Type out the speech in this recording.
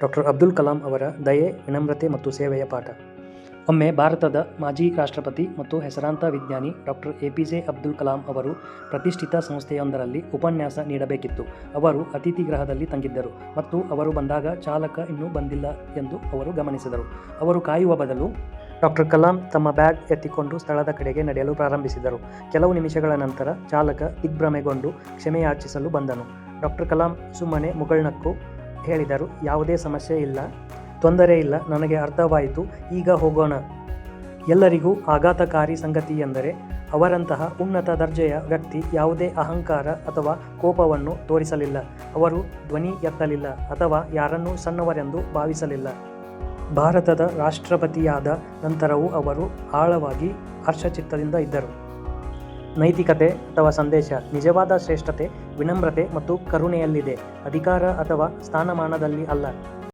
Doctor Abdul Kalam ಅವರ ದಯೆ, ವಿನಮ್ರತೆ ಮತ್ತು ಸೇವೆಯ ಪಾಠ. ಒಮ್ಮೆ ಭಾರತದ ಮಾಜಿ ರಾಷ್ಟ್ರಪತಿ ಮತ್ತು ಹೆಸರಾಂತ ವಿಜ್ಞಾನಿ ಡಾಕ್ಟರ್ ಎಪಿಜೆ ಅಬ್ದುಲ್ ಕಲಾಂ ಅವರು ಪ್ರತಿಷ್ಠಿತ ಸಂಸ್ಥೆಯೊಂದರಲ್ಲಿ ಉಪನ್ಯಾಸ ನೀಡಬೇಕಿತ್ತು. ಅವರು ಅತಿಥಿ ಗೃಹದಲ್ಲಿ ತಂಗಿದ್ದರು ಮತ್ತು ಅವರು ಬಂದಾಗ ಚಾಲಕ ಇನ್ನೂ ಬಂದಿಲ್ಲ ಎಂದು ಅವರು ಗಮನಿಸಿದರು. ಅವರು ಕಾಯುವ ಬದಲು ಡಾಕ್ಟರ್ ಕಲಾಂ ತಮ್ಮ ಬ್ಯಾಗ್ ಎತ್ತಿಕೊಂಡು ಸ್ಥಳದ ಕಡೆಗೆ ನಡೆಯಲು ಪ್ರಾರಂಭಿಸಿದರು. ಕೆಲವು ನಿಮಿಷಗಳ ನಂತರ ಚಾಲಕ ದಿಗ್ಭ್ರಮೆಗೊಂಡು ಕ್ಷಮೆಯಾಚಿಸಲು ಬಂದನು. ಡಾಕ್ಟರ್ ಕಲಾಂ ಸುಮ್ಮನೆ ಮುಗುಳ್ನಕ್ಕು ಹೇಳಿದರು, ಯಾವುದೇ ಸಮಸ್ಯೆ ಇಲ್ಲ, ತೊಂದರೆ ಇಲ್ಲ, ನನಗೆ ಅರ್ಥವಾಯಿತು, ಈಗ ಹೋಗೋಣ. ಎಲ್ಲರಿಗೂ ಆಘಾತಕಾರಿ ಸಂಗತಿಯೆಂದರೆ ಅವರಂತಹ ಉನ್ನತ ದರ್ಜೆಯ ವ್ಯಕ್ತಿ ಯಾವುದೇ ಅಹಂಕಾರ ಅಥವಾ ಕೋಪವನ್ನು ತೋರಿಸಲಿಲ್ಲ. ಅವರು ಧ್ವನಿ ಎತ್ತಲಿಲ್ಲ ಅಥವಾ ಯಾರನ್ನೂ ಸಣ್ಣವರೆಂದು ಭಾವಿಸಲಿಲ್ಲ. ಭಾರತದ ರಾಷ್ಟ್ರಪತಿಯಾದ ನಂತರವೂ ಅವರು ಆಳವಾಗಿ ಹರ್ಷಚಿತ್ತದಿಂದ ಇದ್ದರು. ನೈತಿಕತೆ ಅಥವಾ ಸಂದೇಶ. ನಿಜವಾದ ಶ್ರೇಷ್ಠತೆ ವಿನಮ್ರತೆ ಮತ್ತು ಕರುಣೆಯಲ್ಲಿದೆ, ಅಧಿಕಾರ ಅಥವಾ ಸ್ಥಾನಮಾನದಲ್ಲಿ ಅಲ್ಲ.